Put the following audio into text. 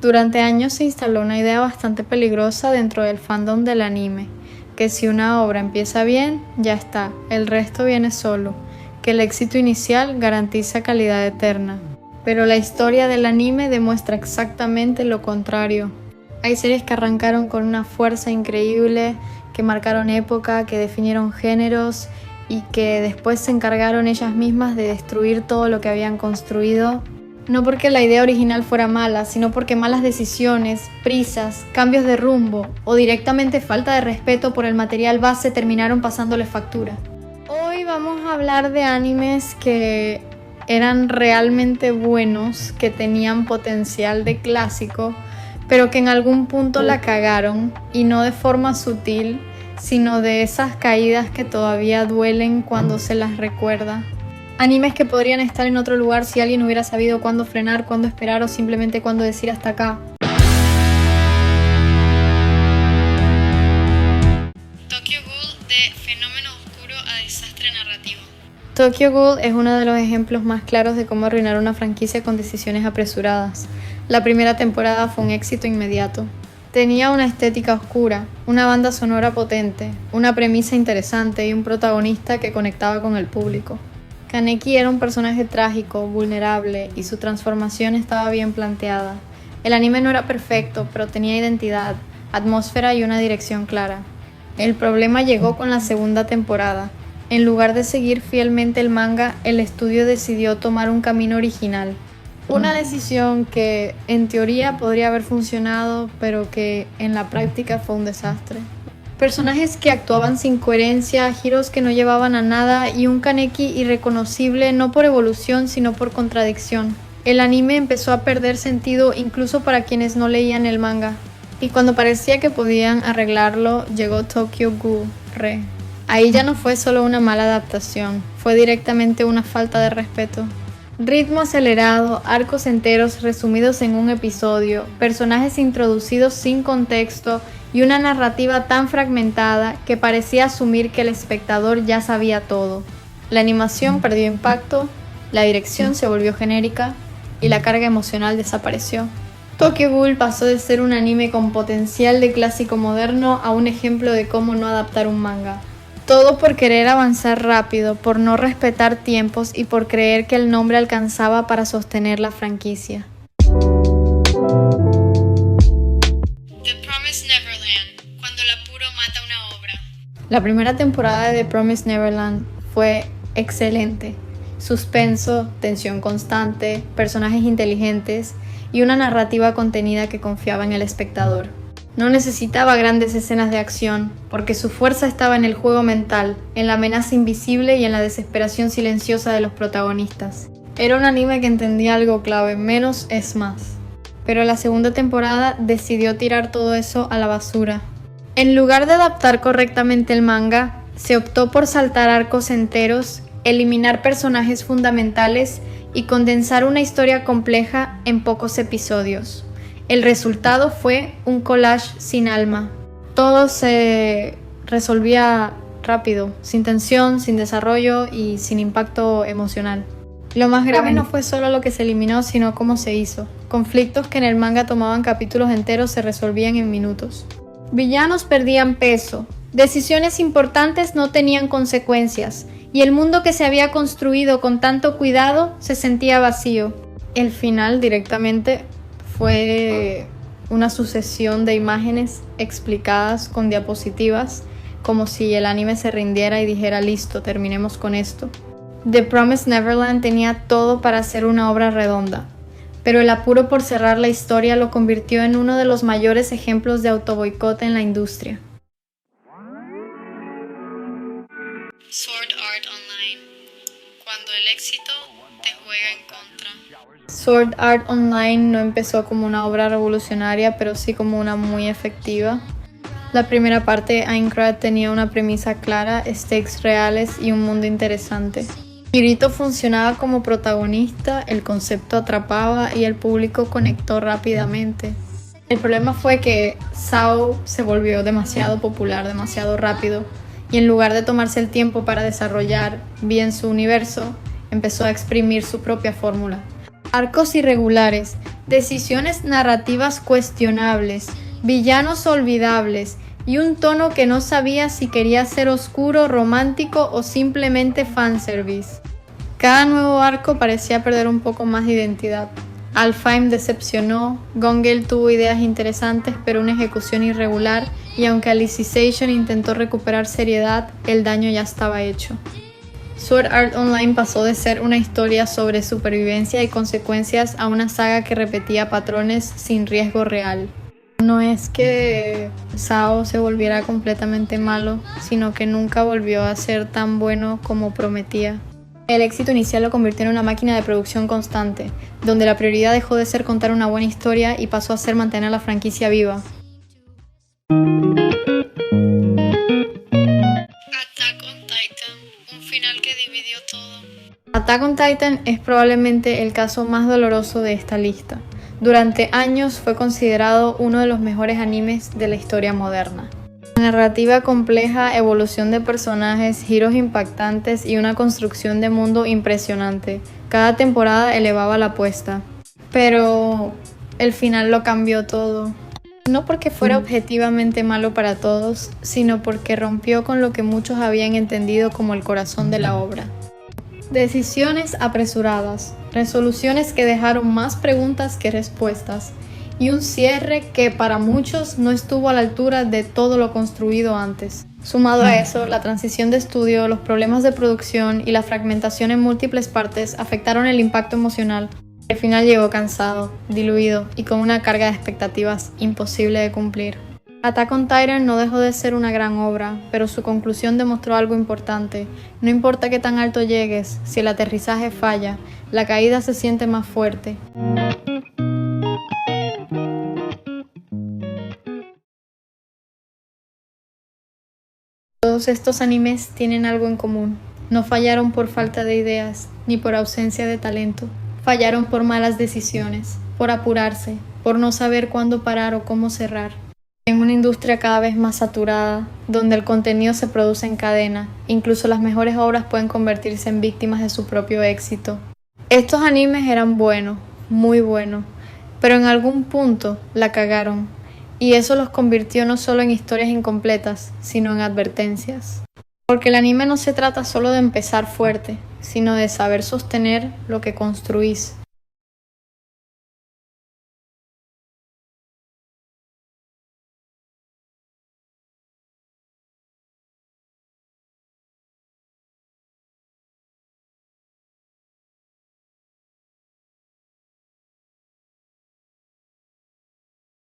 Durante años se instaló una idea bastante peligrosa dentro del fandom del anime, que si una obra empieza bien, ya está, el resto viene solo, que el éxito inicial garantiza calidad eterna. Pero la historia del anime demuestra exactamente lo contrario. Hay series que arrancaron con una fuerza increíble, que marcaron época, que definieron géneros y que después se encargaron ellas mismas de destruir todo lo que habían construido. No porque la idea original fuera mala, sino porque malas decisiones, prisas, cambios de rumbo o directamente falta de respeto por el material base terminaron pasándole factura. Hoy vamos a hablar de animes que eran realmente buenos, que tenían potencial de clásico, pero que en algún punto la cagaron, y no de forma sutil, sino de esas caídas que todavía duelen cuando se las recuerda. Animes que podrían estar en otro lugar si alguien hubiera sabido cuándo frenar, cuándo esperar o simplemente cuándo decir hasta acá. Tokyo Ghoul, de fenómeno oscuro a desastre narrativo. Tokyo Ghoul es uno de los ejemplos más claros de cómo arruinar una franquicia con decisiones apresuradas. La primera temporada fue un éxito inmediato. Tenía una estética oscura, una banda sonora potente, una premisa interesante y un protagonista que conectaba con el público. Kaneki era un personaje trágico, vulnerable, y su transformación estaba bien planteada. El anime no era perfecto, pero tenía identidad, atmósfera y una dirección clara. El problema llegó con la segunda temporada. En lugar de seguir fielmente el manga, el estudio decidió tomar un camino original. Una decisión que en teoría podría haber funcionado, pero que en la práctica fue un desastre. Personajes que actuaban sin coherencia, giros que no llevaban a nada y un Kaneki irreconocible no por evolución sino por contradicción. El anime empezó a perder sentido incluso para quienes no leían el manga. Y cuando parecía que podían arreglarlo, llegó Tokyo Ghoul Re. Ahí ya no fue solo una mala adaptación, fue directamente una falta de respeto. Ritmo acelerado, arcos enteros resumidos en un episodio, personajes introducidos sin contexto y una narrativa tan fragmentada que parecía asumir que el espectador ya sabía todo. La animación perdió impacto, la dirección se volvió genérica y la carga emocional desapareció. Tokyo Ghoul pasó de ser un anime con potencial de clásico moderno a un ejemplo de cómo no adaptar un manga. Todo por querer avanzar rápido, por no respetar tiempos y por creer que el nombre alcanzaba para sostener la franquicia. The Promised Neverland, cuando el apuro mata una obra. La primera temporada de The Promised Neverland fue excelente. Suspenso, tensión constante, personajes inteligentes y una narrativa contenida que confiaba en el espectador. No necesitaba grandes escenas de acción, porque su fuerza estaba en el juego mental, en la amenaza invisible y en la desesperación silenciosa de los protagonistas. Era un anime que entendía algo clave: menos es más. Pero la segunda temporada decidió tirar todo eso a la basura. En lugar de adaptar correctamente el manga, se optó por saltar arcos enteros, eliminar personajes fundamentales y condensar una historia compleja en pocos episodios. El resultado fue un collage sin alma. Todo se resolvía rápido, sin tensión, sin desarrollo y sin impacto emocional. Lo más grave no fue solo lo que se eliminó, sino cómo se hizo. Conflictos que en el manga tomaban capítulos enteros se resolvían en minutos. Villanos perdían peso, decisiones importantes no tenían consecuencias, y el mundo que se había construido con tanto cuidado se sentía vacío. El final directamente fue una sucesión de imágenes explicadas con diapositivas, como si el anime se rindiera y dijera: listo, terminemos con esto. The Promised Neverland tenía todo para ser una obra redonda, pero el apuro por cerrar la historia lo convirtió en uno de los mayores ejemplos de autoboicot en la industria. Sword Art Online, cuando el éxito te juega en contra. Sword Art Online no empezó como una obra revolucionaria, pero sí como una muy efectiva. La primera parte, Aincrad, tenía una premisa clara, stakes reales y un mundo interesante. Kirito funcionaba como protagonista, el concepto atrapaba y el público conectó rápidamente. El problema fue que SAO se volvió demasiado popular, demasiado rápido, y en lugar de tomarse el tiempo para desarrollar bien su universo, empezó a exprimir su propia fórmula. Arcos irregulares, decisiones narrativas cuestionables, villanos olvidables y un tono que no sabía si quería ser oscuro, romántico o simplemente fanservice. Cada nuevo arco parecía perder un poco más de identidad. Alfheim decepcionó, Gone Girl tuvo ideas interesantes pero una ejecución irregular, y aunque Alicization intentó recuperar seriedad, el daño ya estaba hecho. Sword Art Online pasó de ser una historia sobre supervivencia y consecuencias a una saga que repetía patrones sin riesgo real. No es que Sao se volviera completamente malo, sino que nunca volvió a ser tan bueno como prometía. El éxito inicial lo convirtió en una máquina de producción constante, donde la prioridad dejó de ser contar una buena historia y pasó a ser mantener la franquicia viva. Attack on Titan, un final que dividió todo. Attack on Titan es probablemente el caso más doloroso de esta lista. Durante años fue considerado uno de los mejores animes de la historia moderna. Narrativa compleja, evolución de personajes, giros impactantes y una construcción de mundo impresionante. Cada temporada elevaba la apuesta. Pero el final lo cambió todo. No porque fuera objetivamente malo para todos, sino porque rompió con lo que muchos habían entendido como el corazón de la obra. Decisiones apresuradas, resoluciones que dejaron más preguntas que respuestas, y un cierre que para muchos no estuvo a la altura de todo lo construido antes. Sumado a eso, la transición de estudio, los problemas de producción y la fragmentación en múltiples partes afectaron el impacto emocional. Al final llegó cansado, diluido y con una carga de expectativas imposible de cumplir. Attack on Titan no dejó de ser una gran obra, pero su conclusión demostró algo importante. No importa qué tan alto llegues, si el aterrizaje falla, la caída se siente más fuerte. Todos estos animes tienen algo en común. No fallaron por falta de ideas, ni por ausencia de talento. Fallaron por malas decisiones, por apurarse, por no saber cuándo parar o cómo cerrar. En una industria cada vez más saturada, donde el contenido se produce en cadena, incluso las mejores obras pueden convertirse en víctimas de su propio éxito. Estos animes eran buenos, muy buenos, pero en algún punto la cagaron. Y eso los convirtió no solo en historias incompletas, sino en advertencias. Porque el anime no se trata solo de empezar fuerte, sino de saber sostener lo que construís.